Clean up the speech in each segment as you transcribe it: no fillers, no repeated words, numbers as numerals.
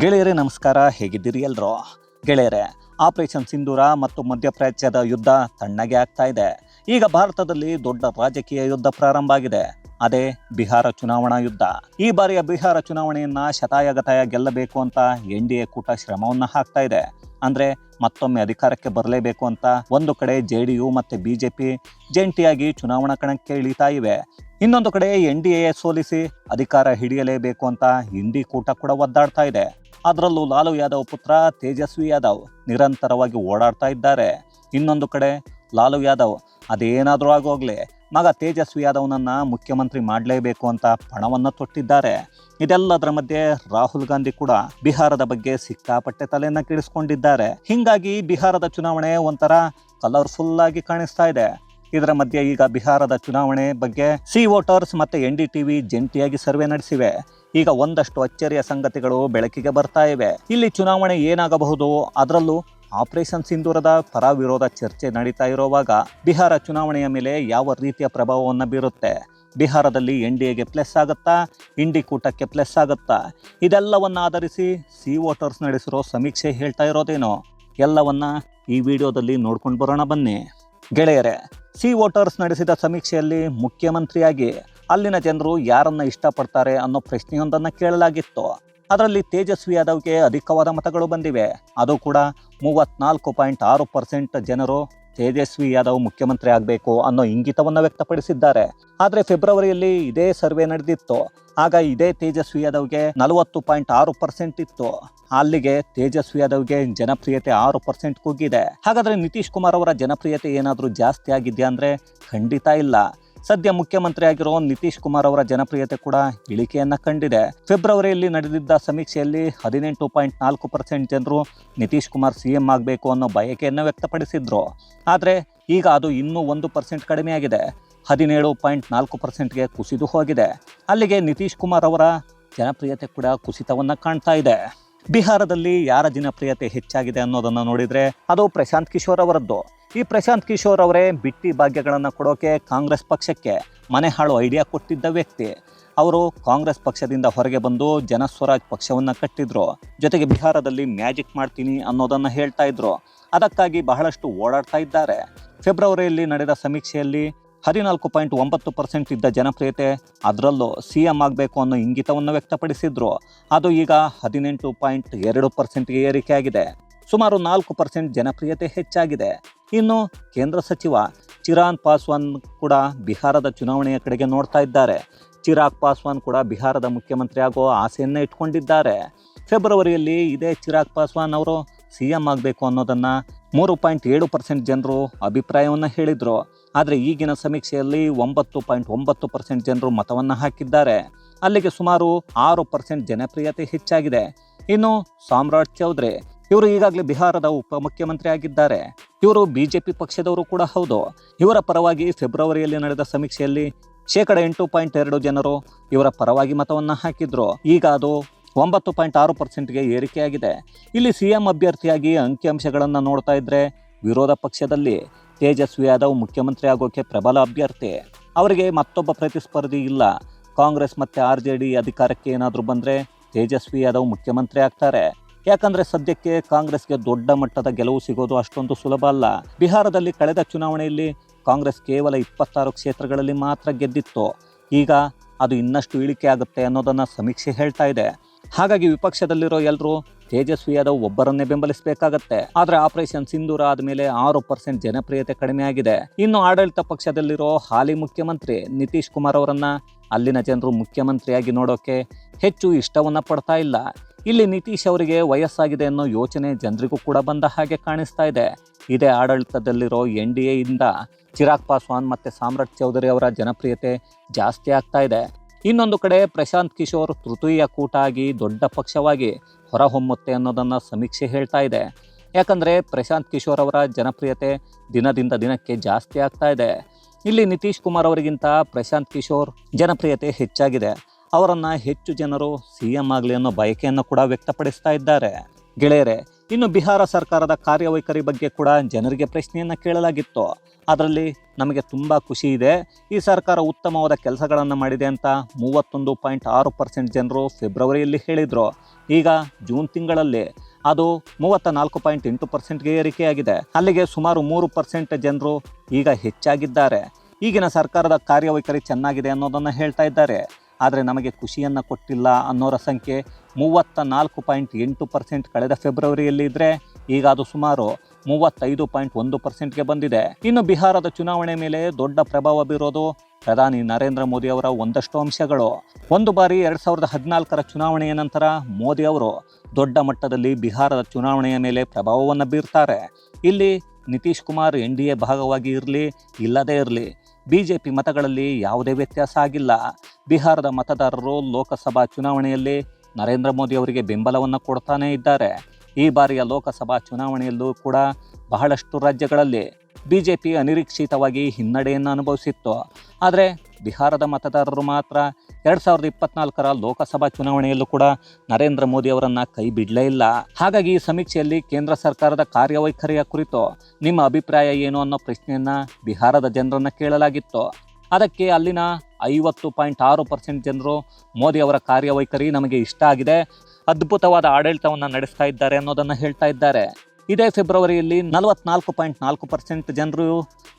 ಗೆಳೆಯರೇ ನಮಸ್ಕಾರ, ಹೇಗಿದ್ದೀರಿ ಎಲ್ಲರೂ? ಗೆಳೆಯರೇ, ಆಪರೇಷನ್ ಸಿಂಧೂರ ಮತ್ತು ಮಧ್ಯಪ್ರಾಚ್ಯದ ಯುದ್ಧ ತಣ್ಣಗೆ ಆಗ್ತಾ ಇದೆ. ಈಗ ಭಾರತದಲ್ಲಿ ದೊಡ್ಡ ರಾಜಕೀಯ ಯುದ್ಧ ಪ್ರಾರಂಭ ಆಗಿದೆ. ಅದೇ ಬಿಹಾರ ಚುನಾವಣಾ ಯುದ್ಧ. ಈ ಬಾರಿಯ ಬಿಹಾರ ಚುನಾವಣೆಯನ್ನ ಶತಾಯಗತಾಯ ಗೆಲ್ಲಬೇಕು ಅಂತ NDA ಕೂಟ ಶ್ರಮವನ್ನ ಹಾಕ್ತಾ ಇದೆ. ಅಂದ್ರೆ ಮತ್ತೊಮ್ಮೆ ಅಧಿಕಾರಕ್ಕೆ ಬರಲೇಬೇಕು ಅಂತ ಒಂದು ಕಡೆ JDU ಮತ್ತೆ BJP ಜಂಟಿಯಾಗಿ ಚುನಾವಣಾ ಕಣಕ್ಕೆ ಇಳಿತಾ ಇವೆ. ಇನ್ನೊಂದು ಕಡೆ NDA ಸೋಲಿಸಿ ಅಧಿಕಾರ ಹಿಡಿಯಲೇಬೇಕು ಅಂತ ಇಂಡಿ ಕೂಟ ಕೂಡ ಒದ್ದಾಡ್ತಾ ಇದೆ. ಅದರಲ್ಲೂ ಲಾಲು ಯಾದವ್ ಪುತ್ರ ತೇಜಸ್ವಿ ಯಾದವ್ ನಿರಂತರವಾಗಿ ಓಡಾಡ್ತಾ ಇದ್ದಾರೆ. ಇನ್ನೊಂದು ಕಡೆ ಲಾಲು ಯಾದವ್ ಅದೇನಾದರೂ ಆಗೋಗ್ಲಿ ಮಗ ತೇಜಸ್ವಿ ಯಾದವ್ನನ್ನ ಮುಖ್ಯಮಂತ್ರಿ ಮಾಡಲೇಬೇಕು ಅಂತ ಪಣವನ್ನು ತೊಟ್ಟಿದ್ದಾರೆ. ಇದೆಲ್ಲದರ ಮಧ್ಯೆ ರಾಹುಲ್ ಗಾಂಧಿ ಕೂಡ ಬಿಹಾರದ ಬಗ್ಗೆ ಸಿಕ್ಕಾಪಟ್ಟೆ ತಲೆಯನ್ನ ಕೆಡಿಸ್ಕೊಂಡಿದ್ದಾರೆ. ಹಿಂಗಾಗಿ ಬಿಹಾರದ ಚುನಾವಣೆ ಒಂಥರ ಕಲರ್ಫುಲ್ ಆಗಿ ಕಾಣಿಸ್ತಾ ಇದೆ. ಇದರ ಮಧ್ಯೆ ಈಗ ಬಿಹಾರದ ಚುನಾವಣೆ ಬಗ್ಗೆ ಸಿ ವೋಟರ್ಸ್ ಮತ್ತೆ NDTV ಜಂಟಿಯಾಗಿ ಸರ್ವೆ ನಡೆಸಿವೆ. ಈಗ ಒಂದಷ್ಟು ಅಚ್ಚರಿಯ ಸಂಗತಿಗಳು ಬೆಳಕಿಗೆ ಬರ್ತಾ ಇವೆ. ಇಲ್ಲಿ ಚುನಾವಣೆ ಏನಾಗಬಹುದು, ಅದರಲ್ಲೂ ಆಪರೇಷನ್ ಸಿಂಧೂರದ ಪರ ವಿರೋಧ ಚರ್ಚೆ ನಡೀತಾ ಇರುವಾಗ ಬಿಹಾರ ಚುನಾವಣೆಯ ಮೇಲೆ ಯಾವ ರೀತಿಯ ಪ್ರಭಾವವನ್ನು ಬೀರುತ್ತೆ, ಬಿಹಾರದಲ್ಲಿ NDAಗೆ ಪ್ಲಸ್ ಆಗುತ್ತಾ, ಇಂಡಿ ಕೂಟಕ್ಕೆ ಪ್ಲಸ್ ಆಗುತ್ತಾ, ಇದೆಲ್ಲವನ್ನ ಆಧರಿಸಿ ಸಿ ವೋಟರ್ಸ್ ನಡೆಸಿರೋ ಸಮೀಕ್ಷೆ ಹೇಳ್ತಾ ಇರೋದೇನೋ ಎಲ್ಲವನ್ನ ಈ ವಿಡಿಯೋದಲ್ಲಿ ನೋಡ್ಕೊಂಡು ಬರೋಣ ಬನ್ನಿ. ಗೆಳೆಯರೇ, ಸಿ ವೋಟರ್ಸ್ ನಡೆಸಿದ ಸಮೀಕ್ಷೆಯಲ್ಲಿ ಮುಖ್ಯಮಂತ್ರಿಯಾಗಿ ಅಲ್ಲಿನ ಜನರು ಯಾರನ್ನ ಇಷ್ಟಪಡ್ತಾರೆ ಅನ್ನೋ ಪ್ರಶ್ನೆಯೊಂದನ್ನು ಕೇಳಲಾಗಿತ್ತು. ಅದರಲ್ಲಿ ತೇಜಸ್ವಿ ಯಾದವ್ಗೆ ಅಧಿಕವಾದ ಮತಗಳು ಬಂದಿವೆ. ಅದು ಕೂಡ 34.6% ಜನರು ತೇಜಸ್ವಿ ಯಾದವ್ ಮುಖ್ಯಮಂತ್ರಿ ಆಗಬೇಕು ಅನ್ನೋ ಇಂಗಿತವನ್ನು ವ್ಯಕ್ತಪಡಿಸಿದ್ದಾರೆ. ಆದರೆ ಫೆಬ್ರವರಿಯಲ್ಲಿ ಇದೇ ಸರ್ವೆ ನಡೆದಿತ್ತು. ಆಗ ಇದೇ ತೇಜಸ್ವಿ ಯಾದವ್ಗೆ 40.6% ಇತ್ತು. ಅಲ್ಲಿಗೆ ತೇಜಸ್ವಿ ಯಾದವ್ಗೆ ಜನಪ್ರಿಯತೆ 6% ಕುಗ್ಗಿದೆ. ಹಾಗಾದ್ರೆ ನಿತೀಶ್ ಕುಮಾರ್ ಅವರ ಜನಪ್ರಿಯತೆ ಏನಾದರೂ ಜಾಸ್ತಿ ಆಗಿದೆಯಾ ಅಂದ್ರೆ ಖಂಡಿತ ಇಲ್ಲ. ಸದ್ಯ ಮುಖ್ಯಮಂತ್ರಿ ಆಗಿರೋ ನಿತೀಶ್ ಕುಮಾರ್ ಅವರ ಜನಪ್ರಿಯತೆ ಕೂಡ ಇಳಿಕೆಯನ್ನ ಕಂಡಿದೆ. ಫೆಬ್ರವರಿಯಲ್ಲಿ ನಡೆದಿದ್ದ ಸಮೀಕ್ಷೆಯಲ್ಲಿ 18.4% ಜನರು ನಿತೀಶ್ ಕುಮಾರ್ CM ಆಗಬೇಕು ಅನ್ನೋ ಬಯಕೆಯನ್ನು ವ್ಯಕ್ತಪಡಿಸಿದ್ರು. ಆದರೆ ಈಗ ಅದು ಇನ್ನೂ 1% ಕಡಿಮೆ ಆಗಿದೆ. 17.4%ಗೆ ಕುಸಿದು ಹೋಗಿದೆ. ಅಲ್ಲಿಗೆ ನಿತೀಶ್ ಕುಮಾರ್ ಅವರ ಜನಪ್ರಿಯತೆ ಕೂಡ ಕುಸಿತವನ್ನ ಕಾಣ್ತಾ ಇದೆ. ಬಿಹಾರದಲ್ಲಿ ಯಾರ ಜನಪ್ರಿಯತೆ ಹೆಚ್ಚಾಗಿದೆ ಅನ್ನೋದನ್ನು ನೋಡಿದರೆ ಅದು ಪ್ರಶಾಂತ್ ಕಿಶೋರ್ ಅವರದ್ದು. ಈ ಪ್ರಶಾಂತ್ ಕಿಶೋರ್ ಅವರೇ ಬಿಟ್ಟಿ ಭಾಗ್ಯಗಳನ್ನು ಕೊಡೋಕೆ ಕಾಂಗ್ರೆಸ್ ಪಕ್ಷಕ್ಕೆ ಮನೆ ಹಾಳು ಐಡಿಯಾ ಕೊಟ್ಟಿದ್ದ ವ್ಯಕ್ತಿ. ಅವರು ಕಾಂಗ್ರೆಸ್ ಪಕ್ಷದಿಂದ ಹೊರಗೆ ಬಂದು ಜನಸ್ವರಾಜ್ ಪಕ್ಷವನ್ನು ಕಟ್ಟಿದ್ರು. ಜೊತೆಗೆ ಬಿಹಾರದಲ್ಲಿ ಮ್ಯಾಜಿಕ್ ಮಾಡ್ತೀನಿ ಅನ್ನೋದನ್ನು ಹೇಳ್ತಾ ಇದ್ರು. ಅದಕ್ಕಾಗಿ ಬಹಳಷ್ಟು ಓಡಾಡ್ತಾ ಇದ್ದಾರೆ. ಫೆಬ್ರವರಿಯಲ್ಲಿ ನಡೆದ ಸಮೀಕ್ಷೆಯಲ್ಲಿ 14.9% ಇದ್ದ ಜನಪ್ರಿಯತೆ, ಅದರಲ್ಲೂ CM ಆಗಬೇಕು ಅನ್ನೋ ಇಂಗಿತವನ್ನು ವ್ಯಕ್ತಪಡಿಸಿದ್ರು. ಅದು ಈಗ 18.2%ಗೆ ಏರಿಕೆಯಾಗಿದೆ. ಸುಮಾರು 4% ಜನಪ್ರಿಯತೆ ಹೆಚ್ಚಾಗಿದೆ. ಇನ್ನು ಕೇಂದ್ರ ಸಚಿವ ಚಿರಾಗ್ ಪಾಸ್ವಾನ್ ಕೂಡ ಬಿಹಾರದ ಚುನಾವಣೆಯ ಕಡೆಗೆ ನೋಡ್ತಾ ಇದ್ದಾರೆ. ಚಿರಾಗ್ ಪಾಸ್ವಾನ್ ಕೂಡ ಬಿಹಾರದ ಮುಖ್ಯಮಂತ್ರಿ ಆಗೋ ಆಸೆಯನ್ನೇ ಇಟ್ಕೊಂಡಿದ್ದಾರೆ. ಫೆಬ್ರವರಿಯಲ್ಲಿ ಇದೇ ಚಿರಾಗ್ ಪಾಸ್ವಾನ್ ಅವರು CM ಆಗಬೇಕು ಅನ್ನೋದನ್ನು 3.7% ಜನರು ಅಭಿಪ್ರಾಯವನ್ನು ಹೇಳಿದರು. ಆದರೆ ಈಗಿನ ಸಮೀಕ್ಷೆಯಲ್ಲಿ 9.9% ಜನರು ಮತವನ್ನು ಹಾಕಿದ್ದಾರೆ. ಅಲ್ಲಿಗೆ ಸುಮಾರು 6% ಜನಪ್ರಿಯತೆ ಹೆಚ್ಚಾಗಿದೆ. ಇನ್ನು ಸಾಮ್ರಾಟ್ ಚೌಧರಿ ಇವರು ಈಗಾಗಲೇ ಬಿಹಾರದ ಉಪಮುಖ್ಯಮಂತ್ರಿ ಆಗಿದ್ದಾರೆ. ಇವರು BJP ಪಕ್ಷದವರು ಕೂಡ ಹೌದು. ಇವರ ಪರವಾಗಿ ಫೆಬ್ರವರಿಯಲ್ಲಿ ನಡೆದ ಸಮೀಕ್ಷೆಯಲ್ಲಿ 8.2% ಜನರು ಇವರ ಪರವಾಗಿ ಮತವನ್ನು ಹಾಕಿದ್ರು. ಈಗ ಅದು 9.6%ಗೆ ಏರಿಕೆಯಾಗಿದೆ. ಇಲ್ಲಿ CM ಅಭ್ಯರ್ಥಿಯಾಗಿ ಅಂಕಿಅಂಶಗಳನ್ನು ನೋಡ್ತಾ ಇದ್ರೆ ವಿರೋಧ ಪಕ್ಷದಲ್ಲಿ ತೇಜಸ್ವಿ ಯಾದವ್ ಮುಖ್ಯಮಂತ್ರಿ ಆಗೋಕೆ ಪ್ರಬಲ ಅಭ್ಯರ್ಥಿ. ಅವರಿಗೆ ಮತ್ತೊಬ್ಬ ಪ್ರತಿಸ್ಪರ್ಧಿ ಇಲ್ಲ. ಕಾಂಗ್ರೆಸ್ ಮತ್ತು RJD ಅಧಿಕಾರಕ್ಕೆ ಏನಾದರೂ ಬಂದರೆ ತೇಜಸ್ವಿ ಯಾದವ್ ಮುಖ್ಯಮಂತ್ರಿ ಆಗ್ತಾರೆ. ಯಾಕಂದರೆ ಸದ್ಯಕ್ಕೆ ಕಾಂಗ್ರೆಸ್ಗೆ ದೊಡ್ಡ ಮಟ್ಟದ ಗೆಲುವು ಸಿಗೋದು ಅಷ್ಟೊಂದು ಸುಲಭ ಅಲ್ಲ. ಬಿಹಾರದಲ್ಲಿ ಕಳೆದ ಚುನಾವಣೆಯಲ್ಲಿ ಕಾಂಗ್ರೆಸ್ ಕೇವಲ 26 ಕ್ಷೇತ್ರಗಳಲ್ಲಿ ಮಾತ್ರ ಗೆದ್ದಿತ್ತು. ಈಗ ಅದು ಇನ್ನಷ್ಟು ಇಳಿಕೆ ಆಗುತ್ತೆ ಅನ್ನೋದನ್ನು ಸಮೀಕ್ಷೆ ಹೇಳ್ತಾ ಇದೆ. ಹಾಗಾಗಿ ವಿಪಕ್ಷದಲ್ಲಿರೋ ಎಲ್ಲರೂ ತೇಜಸ್ವಿ ಯಾದವ್ ಒಬ್ಬರನ್ನೇ ಬೆಂಬಲಿಸಬೇಕಾಗತ್ತೆ. ಆದರೆ ಆಪರೇಷನ್ ಸಿಂಧೂರ ಆದಮೇಲೆ 6% ಜನಪ್ರಿಯತೆ ಕಡಿಮೆ ಆಗಿದೆ. ಇನ್ನು ಆಡಳಿತ ಪಕ್ಷದಲ್ಲಿರೋ ಹಾಲಿ ಮುಖ್ಯಮಂತ್ರಿ ನಿತೀಶ್ ಕುಮಾರ್ ಅವರನ್ನ ಅಲ್ಲಿನ ಜನರು ಮುಖ್ಯಮಂತ್ರಿಯಾಗಿ ನೋಡೋಕೆ ಹೆಚ್ಚು ಇಷ್ಟವನ್ನ ಪಡ್ತಾ ಇಲ್ಲ. ಇಲ್ಲಿ ನಿತೀಶ್ ಅವರಿಗೆ ವಯಸ್ಸಾಗಿದೆ ಅನ್ನೋ ಯೋಚನೆ ಜನರಿಗೂ ಕೂಡ ಬಂದ ಹಾಗೆ ಕಾಣಿಸ್ತಾ ಇದೆ. ಇದೇ ಆಡಳಿತದಲ್ಲಿರೋ NDA ಇಂದ ಚಿರಾಗ್ ಪಾಸ್ವಾನ್ ಮತ್ತು ಸಾಮ್ರಾಟ್ ಚೌಧರಿ ಅವರ ಜನಪ್ರಿಯತೆ ಜಾಸ್ತಿ ಆಗ್ತಾ ಇದೆ. ಇನ್ನೊಂದು ಕಡೆ ಪ್ರಶಾಂತ್ ಕಿಶೋರ್ ತೃತೀಯ ಕೂಟ ಆಗಿ ದೊಡ್ಡ ಪಕ್ಷವಾಗಿ ಹೊರಹೊಮ್ಮುತ್ತೆ ಅನ್ನೋದನ್ನು ಸಮೀಕ್ಷೆ ಹೇಳ್ತಾ ಇದೆ. ಯಾಕಂದರೆ ಪ್ರಶಾಂತ್ ಕಿಶೋರ್ ಅವರ ಜನಪ್ರಿಯತೆ ದಿನದಿಂದ ದಿನಕ್ಕೆ ಜಾಸ್ತಿ ಆಗ್ತಾ ಇದೆ. ಇಲ್ಲಿ ನಿತೀಶ್ ಕುಮಾರ್ ಅವರಿಗಿಂತ ಪ್ರಶಾಂತ್ ಕಿಶೋರ್ ಜನಪ್ರಿಯತೆ ಹೆಚ್ಚಾಗಿದೆ. ಅವರನ್ನು ಹೆಚ್ಚು ಜನರು CM ಆಗಲಿ ಅನ್ನೋ ಬಯಕೆಯನ್ನು ಕೂಡ ವ್ಯಕ್ತಪಡಿಸ್ತಾ ಇದ್ದಾರೆ. ಗೆಳೆಯರೇ, ಇನ್ನು ಬಿಹಾರ ಸರ್ಕಾರದ ಕಾರ್ಯವೈಖರಿ ಬಗ್ಗೆ ಕೂಡ ಜನರಿಗೆ ಪ್ರಶ್ನೆಯನ್ನು ಕೇಳಲಾಗಿತ್ತು. ಅದರಲ್ಲಿ ನಮಗೆ ತುಂಬ ಖುಷಿ ಇದೆ, ಈ ಸರ್ಕಾರ ಉತ್ತಮವಾದ ಕೆಲಸಗಳನ್ನು ಮಾಡಿದೆ ಅಂತ 31.6% ಜನರು ಫೆಬ್ರವರಿಯಲ್ಲಿ ಹೇಳಿದರು. ಈಗ ಜೂನ್ ತಿಂಗಳಲ್ಲಿ ಅದು 34.8%ಗೆ ಏರಿಕೆಯಾಗಿದೆ. ಅಲ್ಲಿಗೆ ಸುಮಾರು 3% ಜನರು ಈಗ ಹೆಚ್ಚಾಗಿದ್ದಾರೆ. ಈಗಿನ ಸರ್ಕಾರದ ಕಾರ್ಯವೈಖರಿ ಚೆನ್ನಾಗಿದೆ ಅನ್ನೋದನ್ನು ಹೇಳ್ತಾ ಇದ್ದಾರೆ. ಆದರೆ ನಮಗೆ ಖುಷಿಯನ್ನು ಕೊಟ್ಟಿಲ್ಲ ಅನ್ನೋರ ಸಂಖ್ಯೆ 34.8% ಕಳೆದ ಫೆಬ್ರವರಿಯಲ್ಲಿ ಇದ್ದರೆ ಈಗ ಅದು ಸುಮಾರು 35.1%ಗೆ ಬಂದಿದೆ. ಇನ್ನು ಬಿಹಾರದ ಚುನಾವಣೆ ಮೇಲೆ ದೊಡ್ಡ ಪ್ರಭಾವ ಬೀರೋದು ಪ್ರಧಾನಿ ನರೇಂದ್ರ ಮೋದಿ ಅವರ ಒಂದಷ್ಟು ಅಂಶಗಳು. ಒಂದು ಬಾರಿ 2014ರ ಚುನಾವಣೆಯ ನಂತರ ಮೋದಿ ಅವರು ದೊಡ್ಡ ಮಟ್ಟದಲ್ಲಿ ಬಿಹಾರದ ಚುನಾವಣೆಯ ಮೇಲೆ ಪ್ರಭಾವವನ್ನು ಬೀರ್ತಾರೆ. ಇಲ್ಲಿ ನಿತೀಶ್ ಕುಮಾರ್ NDA ಭಾಗವಾಗಿ ಇರಲಿ ಇಲ್ಲದೇ ಇರಲಿ, BJP ಮತಗಳಲ್ಲಿ ಯಾವುದೇ ವ್ಯತ್ಯಾಸ ಆಗಿಲ್ಲ. ಬಿಹಾರದ ಮತದಾರರು ಲೋಕಸಭಾ ಚುನಾವಣೆಯಲ್ಲಿ ನರೇಂದ್ರ ಮೋದಿ ಅವರಿಗೆ ಬೆಂಬಲವನ್ನು ಕೊಡ್ತಾನೇ ಇದ್ದಾರೆ. ಈ ಬಾರಿಯ ಲೋಕಸಭಾ ಚುನಾವಣೆಯಲ್ಲೂ ಕೂಡ ಬಹಳಷ್ಟು ರಾಜ್ಯಗಳಲ್ಲಿ BJP ಅನಿರೀಕ್ಷಿತವಾಗಿ ಹಿನ್ನಡೆಯನ್ನು ಅನುಭವಿಸಿತ್ತು. ಆದರೆ ಬಿಹಾರದ ಮತದಾರರು ಮಾತ್ರ 2024ರ ಲೋಕಸಭಾ ಚುನಾವಣೆಯಲ್ಲೂ ಕೂಡ ನರೇಂದ್ರ ಮೋದಿ ಅವರನ್ನು ಕೈ ಬಿಡಲೇ ಇಲ್ಲ. ಹಾಗಾಗಿ ಈ ಸಮೀಕ್ಷೆಯಲ್ಲಿ ಕೇಂದ್ರ ಸರ್ಕಾರದ ಕಾರ್ಯವೈಖರಿಯ ಕುರಿತು ನಿಮ್ಮ ಅಭಿಪ್ರಾಯ ಏನು ಅನ್ನೋ ಪ್ರಶ್ನೆಯನ್ನು ಬಿಹಾರದ ಜನರನ್ನು ಕೇಳಲಾಗಿತ್ತು. ಅದಕ್ಕೆ ಅಲ್ಲಿನ 50.6% ಜನರು ಮೋದಿ ಅವರ ಕಾರ್ಯವೈಖರಿ ನಮಗೆ ಇಷ್ಟ ಆಗಿದೆ, ಅದ್ಭುತವಾದ ಆಡಳಿತವನ್ನು ನಡೆಸ್ತಾ ಇದ್ದಾರೆ ಅನ್ನೋದನ್ನು ಹೇಳ್ತಾ ಇದ್ದಾರೆ. ಇದೇ ಫೆಬ್ರವರಿಯಲ್ಲಿ 44.4% ಜನರು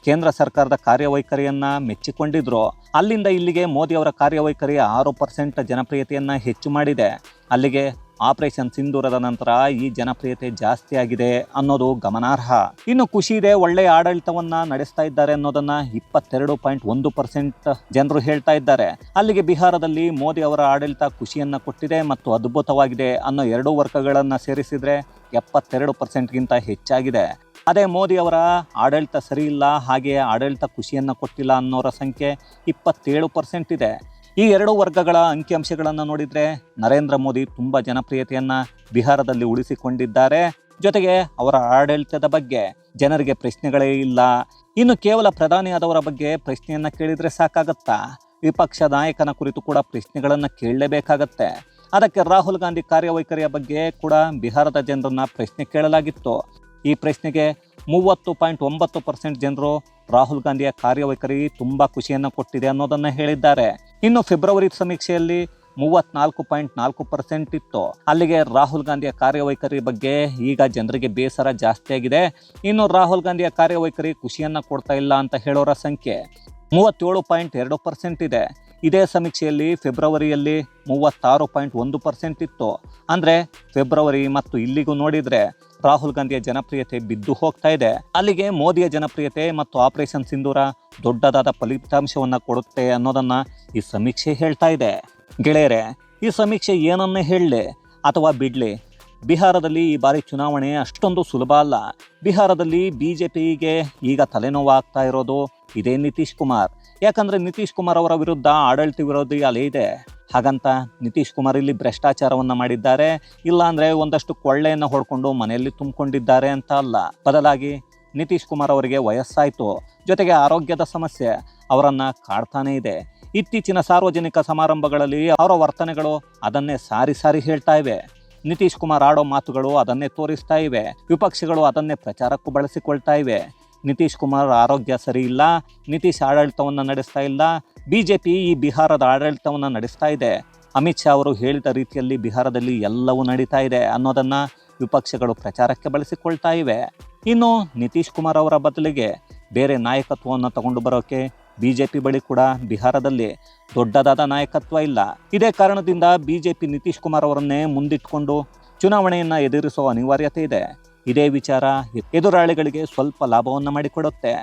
ಕೇಂದ್ರ ಸರ್ಕಾರದ ಕಾರ್ಯವೈಖರಿಯನ್ನು ಮೆಚ್ಚಿಕೊಂಡಿದ್ರು. ಅಲ್ಲಿಂದ ಇಲ್ಲಿಗೆ ಮೋದಿ ಅವರ ಕಾರ್ಯವೈಖರಿ 6% ಜನಪ್ರಿಯತೆಯನ್ನು ಹೆಚ್ಚು ಮಾಡಿದೆ. ಅಲ್ಲಿಗೆ ಆಪರೇಷನ್ ಸಿಂಧೂರದ ನಂತರ ಈ ಜನಪ್ರಿಯತೆ ಜಾಸ್ತಿ ಆಗಿದೆ ಅನ್ನೋದು ಗಮನಾರ್ಹ. ಇನ್ನು ಖುಷಿ ಇದೆ, ಒಳ್ಳೆಯ ಆಡಳಿತವನ್ನು ನಡೆಸ್ತಾ ಇದ್ದಾರೆ ಅನ್ನೋದನ್ನ 22.1% ಜನರು ಹೇಳ್ತಾ ಇದ್ದಾರೆ. ಅಲ್ಲಿಗೆ ಬಿಹಾರದಲ್ಲಿ ಮೋದಿ ಅವರ ಆಡಳಿತ ಖುಷಿಯನ್ನು ಕೊಟ್ಟಿದೆ ಮತ್ತು ಅದ್ಭುತವಾಗಿದೆ ಅನ್ನೋ ಎರಡೂ ವರ್ಗಗಳನ್ನು ಸೇರಿಸಿದರೆ 72%ಗಿಂತ ಹೆಚ್ಚಾಗಿದೆ. ಅದೇ ಮೋದಿ ಅವರ ಆಡಳಿತ ಸರಿ ಇಲ್ಲ, ಹಾಗೆಯೇ ಆಡಳಿತ ಖುಷಿಯನ್ನು ಕೊಟ್ಟಿಲ್ಲ ಅನ್ನೋರ ಸಂಖ್ಯೆ 27% ಇದೆ. ಈ ಎರಡೂ ವರ್ಗಗಳ ಅಂಕಿಅಂಶಗಳನ್ನು ನೋಡಿದರೆ ನರೇಂದ್ರ ಮೋದಿ ತುಂಬ ಜನಪ್ರಿಯತೆಯನ್ನು ಬಿಹಾರದಲ್ಲಿ ಉಳಿಸಿಕೊಂಡಿದ್ದಾರೆ. ಜೊತೆಗೆ ಅವರ ಆಡಳಿತದ ಬಗ್ಗೆ ಜನರಿಗೆ ಪ್ರಶ್ನೆಗಳೇ ಇಲ್ಲ. ಇನ್ನು ಕೇವಲ ಪ್ರಧಾನಿಯಾದವರ ಬಗ್ಗೆ ಪ್ರಶ್ನೆಯನ್ನು ಕೇಳಿದರೆ ಸಾಕಾಗತ್ತಾ? ವಿಪಕ್ಷ ನಾಯಕನ ಕುರಿತು ಕೂಡ ಪ್ರಶ್ನೆಗಳನ್ನು ಕೇಳಲೇಬೇಕಾಗತ್ತೆ. ಅದಕ್ಕೆ ರಾಹುಲ್ ಗಾಂಧಿ ಕಾರ್ಯವೈಖರಿಯ ಬಗ್ಗೆ ಕೂಡ ಬಿಹಾರದ ಜನರನ್ನ ಪ್ರಶ್ನೆ ಕೇಳಲಾಗಿತ್ತು. ಈ ಪ್ರಶ್ನೆಗೆ 30.9% ಜನರು ರಾಹುಲ್ ಗಾಂಧಿಯ ಕಾರ್ಯವೈಖರಿ ತುಂಬ ಖುಷಿಯನ್ನು ಕೊಟ್ಟಿದೆ ಅನ್ನೋದನ್ನು ಹೇಳಿದ್ದಾರೆ. ಇನ್ನು ಫೆಬ್ರವರಿ ಸಮೀಕ್ಷೆಯಲ್ಲಿ 34.4% ಇತ್ತು. ಅಲ್ಲಿಗೆ ರಾಹುಲ್ ಗಾಂಧಿಯ ಕಾರ್ಯವೈಖರಿ ಬಗ್ಗೆ ಈಗ ಜನರಿಗೆ ಬೇಸರ ಜಾಸ್ತಿ ಆಗಿದೆ. ಇನ್ನು ರಾಹುಲ್ ಗಾಂಧಿಯ ಕಾರ್ಯವೈಖರಿ ಖುಷಿಯನ್ನು ಕೊಡ್ತಾ ಇಲ್ಲ ಅಂತ ಹೇಳೋರ ಸಂಖ್ಯೆ 37.2% ಇದೆ. ಇದೇ ಸಮೀಕ್ಷೆಯಲ್ಲಿ ಫೆಬ್ರವರಿಯಲ್ಲಿ 36.1% ಇತ್ತು. ಅಂದರೆ ಫೆಬ್ರವರಿ ಮತ್ತು ಇಲ್ಲಿಗೂ ನೋಡಿದರೆ ರಾಹುಲ್ ಗಾಂಧಿಯ ಜನಪ್ರಿಯತೆ ಬಿದ್ದು ಹೋಗ್ತಾ ಇದೆ. ಅಲ್ಲಿಗೆ ಮೋದಿಯ ಜನಪ್ರಿಯತೆ ಮತ್ತು ಆಪರೇಷನ್ ಸಿಂಧೂರ ದೊಡ್ಡದಾದ ಫಲಿತಾಂಶವನ್ನು ಕೊಡುತ್ತೆ ಅನ್ನೋದನ್ನು ಈ ಸಮೀಕ್ಷೆ ಹೇಳ್ತಾ ಇದೆ. ಗೆಳೆಯರೆ, ಈ ಸಮೀಕ್ಷೆ ಏನನ್ನೇ ಹೇಳಲಿ ಅಥವಾ ಬಿಡಲಿ, ಬಿಹಾರದಲ್ಲಿ ಈ ಬಾರಿ ಚುನಾವಣೆ ಅಷ್ಟೊಂದು ಸುಲಭ ಅಲ್ಲ. ಬಿಹಾರದಲ್ಲಿ BJPಗೆ ಈಗ ತಲೆನೋವಾಗ್ತಾ ಇರೋದು ಇದೇ ನಿತೀಶ್ ಕುಮಾರ್. ಯಾಕಂದರೆ ನಿತೀಶ್ ಕುಮಾರ್ ಅವರ ವಿರುದ್ಧ ಆಡಳಿತ ವಿರೋಧಿ ಅಲೆ ಇದೆ. ಹಾಗಂತ ನಿತೀಶ್ ಕುಮಾರ್ ಇಲ್ಲಿ ಭ್ರಷ್ಟಾಚಾರವನ್ನು ಮಾಡಿದ್ದಾರೆ, ಇಲ್ಲಾಂದರೆ ಒಂದಷ್ಟು ಕೊಳ್ಳೆಯನ್ನು ಹೊಡ್ಕೊಂಡು ಮನೆಯಲ್ಲಿ ತುಂಬಿಕೊಂಡಿದ್ದಾರೆ ಅಂತ ಅಲ್ಲ. ಬದಲಾಗಿ ನಿತೀಶ್ ಕುಮಾರ್ ಅವರಿಗೆ ವಯಸ್ಸಾಯಿತು, ಜೊತೆಗೆ ಆರೋಗ್ಯದ ಸಮಸ್ಯೆ ಅವರನ್ನು ಕಾಡ್ತಾನೇ ಇದೆ. ಇತ್ತೀಚಿನ ಸಾರ್ವಜನಿಕ ಸಮಾರಂಭಗಳಲ್ಲಿ ಅವರ ವರ್ತನೆಗಳು ಅದನ್ನೇ ಸಾರಿ ಸಾರಿ ಹೇಳ್ತಾ ಇವೆ. ನಿತೀಶ್ ಕುಮಾರ್ ಆಡೋ ಮಾತುಗಳು ಅದನ್ನೇ ತೋರಿಸ್ತಾ ಇವೆ. ವಿಪಕ್ಷಗಳು ಅದನ್ನೇ ಪ್ರಚಾರಕ್ಕೂ ಬಳಸಿಕೊಳ್ತಾ ಇವೆ. ನಿತೀಶ್ ಕುಮಾರ್ ಆರೋಗ್ಯ ಸರಿ ಇಲ್ಲ, ನಿತೀಶ್ ಆಡಳಿತವನ್ನು ನಡೆಸ್ತಾ ಇಲ್ಲ, BJP ಈ ಬಿಹಾರದ ಆಡಳಿತವನ್ನು ನಡೆಸ್ತಾ ಇದೆ, ಅಮಿತ್ ಶಾ ಅವರು ಹೇಳಿದ ರೀತಿಯಲ್ಲಿ ಬಿಹಾರದಲ್ಲಿ ಎಲ್ಲವೂ ನಡೀತಾ ಇದೆ ಅನ್ನೋದನ್ನು ವಿಪಕ್ಷಗಳು ಪ್ರಚಾರಕ್ಕೆ ಬಳಸಿಕೊಳ್ತಾ ಇವೆ. ಇನ್ನು ನಿತೀಶ್ ಕುಮಾರ್ ಅವರ ಬದಲಿಗೆ ಬೇರೆ ನಾಯಕತ್ವವನ್ನು ತಗೊಂಡು ಬರೋಕ್ಕೆ BJP ಬಳಿ ಕೂಡ ಬಿಹಾರದಲ್ಲಿ ದೊಡ್ಡದಾದ ನಾಯಕತ್ವ ಇಲ್ಲ. ಇದೇ ಕಾರಣದಿಂದ BJP ನಿತೀಶ್ ಕುಮಾರ್ ಅವರನ್ನೇ ಮುಂದಿಟ್ಟುಕೊಂಡು ಚುನಾವಣೆಯನ್ನು ಎದುರಿಸುವ ಅನಿವಾರ್ಯತೆ ಇದೆ. ಇದೇ ವಿಚಾರ ಎದುರಾಳಿಗಳಿಗೆ ಸ್ವಲ್ಪ ಲಾಭವನ್ನು ಮಾಡಿಕೊಡುತ್ತೆ.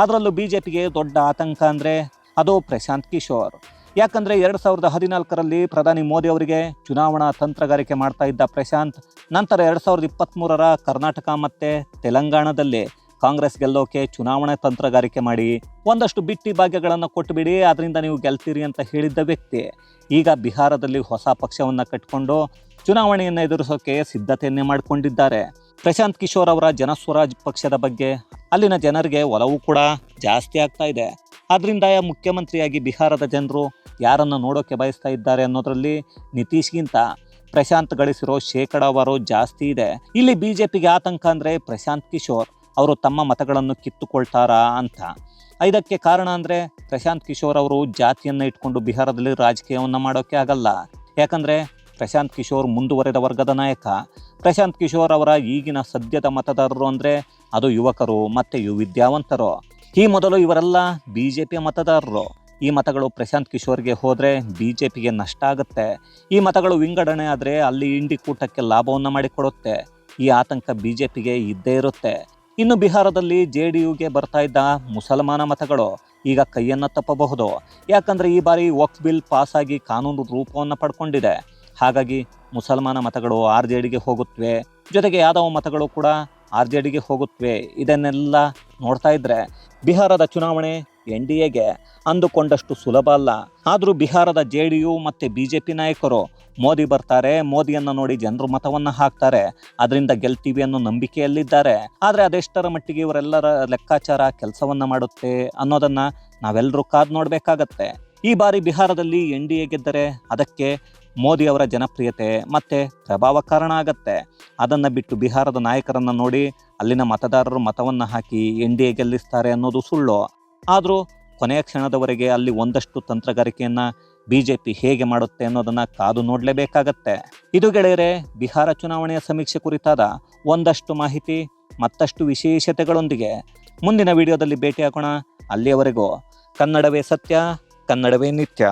ಅದರಲ್ಲೂ BJPಗೆ ದೊಡ್ಡ ಆತಂಕ ಅಂದರೆ ಅದು ಪ್ರಶಾಂತ್ ಕಿಶೋರ್. ಯಾಕಂದರೆ 2014ರಲ್ಲಿ ಪ್ರಧಾನಿ ಮೋದಿ ಅವರಿಗೆ ಚುನಾವಣಾ ತಂತ್ರಗಾರಿಕೆ ಮಾಡ್ತಾ ಇದ್ದ ಪ್ರಶಾಂತ್ ನಂತರ 2023ರ ಕರ್ನಾಟಕ ಮತ್ತು ತೆಲಂಗಾಣದಲ್ಲಿ ಕಾಂಗ್ರೆಸ್ ಗೆಲ್ಲೋಕೆ ಚುನಾವಣಾ ತಂತ್ರಗಾರಿಕೆ ಮಾಡಿ ಒಂದಷ್ಟು ಬಿಟ್ಟಿ ಭಾಗ್ಯಗಳನ್ನು ಕೊಟ್ಟುಬಿಡಿ, ಅದರಿಂದ ನೀವು ಗೆಲ್ತೀರಿ ಅಂತ ಹೇಳಿದ್ದ ವ್ಯಕ್ತಿ ಈಗ ಬಿಹಾರದಲ್ಲಿ ಹೊಸ ಪಕ್ಷವನ್ನು ಕಟ್ಟಿಕೊಂಡು ಚುನಾವಣೆಯನ್ನು ಎದುರಿಸೋಕೆ ಸಿದ್ಧತೆಯನ್ನೇ ಮಾಡಿಕೊಂಡಿದ್ದಾರೆ. ಪ್ರಶಾಂತ್ ಕಿಶೋರ್ ಅವರ ಜನಸ್ವರಾಜ್ ಪಕ್ಷದ ಬಗ್ಗೆ ಅಲ್ಲಿನ ಜನರಿಗೆ ಒಲವು ಕೂಡ ಜಾಸ್ತಿ ಆಗ್ತಾ ಇದೆ. ಆದ್ದರಿಂದ ಮುಖ್ಯಮಂತ್ರಿಯಾಗಿ ಬಿಹಾರದ ಜನರು ಯಾರನ್ನು ನೋಡೋಕೆ ಬಯಸ್ತಾ ಇದ್ದಾರೆ ಅನ್ನೋದರಲ್ಲಿ ನಿತೀಶ್ಗಿಂತ ಪ್ರಶಾಂತ್ ಗಳಿಸಿರೋ ಶೇಕಡಾವಾರು ಜಾಸ್ತಿ ಇದೆ. ಇಲ್ಲಿ ಬಿಜೆಪಿಗೆ ಆತಂಕ ಅಂದರೆ ಪ್ರಶಾಂತ್ ಕಿಶೋರ್ ಅವರು ತಮ್ಮ ಮತಗಳನ್ನು ಕಿತ್ತುಕೊಳ್ತಾರಾ ಅಂತ. ಇದಕ್ಕೆ ಕಾರಣ ಅಂದರೆ ಪ್ರಶಾಂತ್ ಕಿಶೋರ್ ಅವರು ಜಾತಿಯನ್ನು ಇಟ್ಕೊಂಡು ಬಿಹಾರದಲ್ಲಿ ರಾಜಕೀಯವನ್ನು ಮಾಡೋಕ್ಕೆ ಆಗಲ್ಲ. ಯಾಕಂದರೆ ಪ್ರಶಾಂತ್ ಕಿಶೋರ್ ಮುಂದುವರೆದ ವರ್ಗದ ನಾಯಕ. ಪ್ರಶಾಂತ್ ಕಿಶೋರ್ ಅವರ ಈಗಿನ ಸದ್ಯದ ಮತದಾರರು ಅಂದರೆ ಅದು ಯುವಕರು ಮತ್ತು ವಿದ್ಯಾವಂತರು. ಈ ಮೊದಲು ಇವರೆಲ್ಲ ಬಿಜೆಪಿಯ ಮತದಾರರು. ಈ ಮತಗಳು ಪ್ರಶಾಂತ್ ಕಿಶೋರ್ಗೆ ಹೋದರೆ ಬಿಜೆಪಿಗೆ ನಷ್ಟ ಆಗುತ್ತೆ. ಈ ಮತಗಳು ವಿಂಗಡಣೆ ಆದರೆ ಅಲ್ಲಿ ಇಂಡಿ ಕೂಟಕ್ಕೆ ಲಾಭವನ್ನು ಮಾಡಿಕೊಡುತ್ತೆ. ಈ ಆತಂಕ ಬಿಜೆಪಿಗೆ ಇದ್ದೇ ಇರುತ್ತೆ. ಇನ್ನು ಬಿಹಾರದಲ್ಲಿ JDUಗೆ ಬರ್ತಾ ಇದ್ದ ಮುಸಲ್ಮಾನ ಮತಗಳು ಈಗ ಕೈಯನ್ನು ತಪ್ಪಬಹುದು. ಯಾಕಂದರೆ ಈ ಬಾರಿ ವಕ್ಫ್ ಬಿಲ್ ಪಾಸ್ ಆಗಿ ಕಾನೂನು ರೂಪವನ್ನು ಪಡ್ಕೊಂಡಿದೆ. ಹಾಗಾಗಿ ಮುಸಲ್ಮಾನ ಮತಗಳು RJDಗೆ ಹೋಗುತ್ತವೆ, ಜೊತೆಗೆ ಯಾದವ ಮತಗಳು ಕೂಡ RJDಗೆ ಹೋಗುತ್ತವೆ. ಇದನ್ನೆಲ್ಲ ನೋಡ್ತಾ ಇದ್ರೆ ಬಿಹಾರದ ಚುನಾವಣೆ NDAಗೆ ಅಂದುಕೊಂಡಷ್ಟು ಸುಲಭ ಅಲ್ಲ. ಆದರೂ ಬಿಹಾರದ JDU ಮತ್ತು BJP ನಾಯಕರು ಮೋದಿ ಬರ್ತಾರೆ, ಮೋದಿಯನ್ನು ನೋಡಿ ಜನರು ಮತವನ್ನು ಹಾಕ್ತಾರೆ, ಅದರಿಂದ ಗೆಲ್ತೀವಿ ಅನ್ನೋ ನಂಬಿಕೆಯಲ್ಲಿದ್ದಾರೆ. ಆದರೆ ಅದೆಷ್ಟರ ಮಟ್ಟಿಗೆ ಇವರೆಲ್ಲರ ಲೆಕ್ಕಾಚಾರ ಕೆಲಸವನ್ನು ಮಾಡುತ್ತೆ ಅನ್ನೋದನ್ನು ನಾವೆಲ್ಲರೂ ಕಾದು ನೋಡಬೇಕಾಗತ್ತೆ. ಈ ಬಾರಿ ಬಿಹಾರದಲ್ಲಿ NDA ಗೆದ್ದರೆ ಅದಕ್ಕೆ ಮೋದಿ ಅವರ ಜನಪ್ರಿಯತೆ ಮತ್ತು ಪ್ರಭಾವ ಕಾರಣ ಆಗತ್ತೆ. ಅದನ್ನು ಬಿಟ್ಟು ಬಿಹಾರದ ನಾಯಕರನ್ನು ನೋಡಿ ಅಲ್ಲಿನ ಮತದಾರರು ಮತವನ್ನು ಹಾಕಿ NDA ಗೆಲ್ಲಿಸ್ತಾರೆ ಅನ್ನೋದು ಸುಳ್ಳು. ಆದರೂ ಕೊನೆಯ ಕ್ಷಣದವರೆಗೆ ಅಲ್ಲಿ ಒಂದಷ್ಟು ತಂತ್ರಗಾರಿಕೆಯನ್ನು BJP ಹೇಗೆ ಮಾಡುತ್ತೆ ಅನ್ನೋದನ್ನು ಕಾದು ನೋಡಲೇಬೇಕಾಗತ್ತೆ. ಇದು ಗೆಳೆಯರೆ ಬಿಹಾರ ಚುನಾವಣೆಯ ಸಮೀಕ್ಷೆ ಕುರಿತಾದ ಒಂದಷ್ಟು ಮಾಹಿತಿ ಮತ್ತಷ್ಟು ವಿಶೇಷತೆಗಳೊಂದಿಗೆ ಮುಂದಿನ ವಿಡಿಯೋದಲ್ಲಿ ಭೇಟಿಯಾಗೋಣ. ಅಲ್ಲಿಯವರೆಗೂ ಕನ್ನಡವೇ ಸತ್ಯ, ಕನ್ನಡವೇ ನಿತ್ಯ.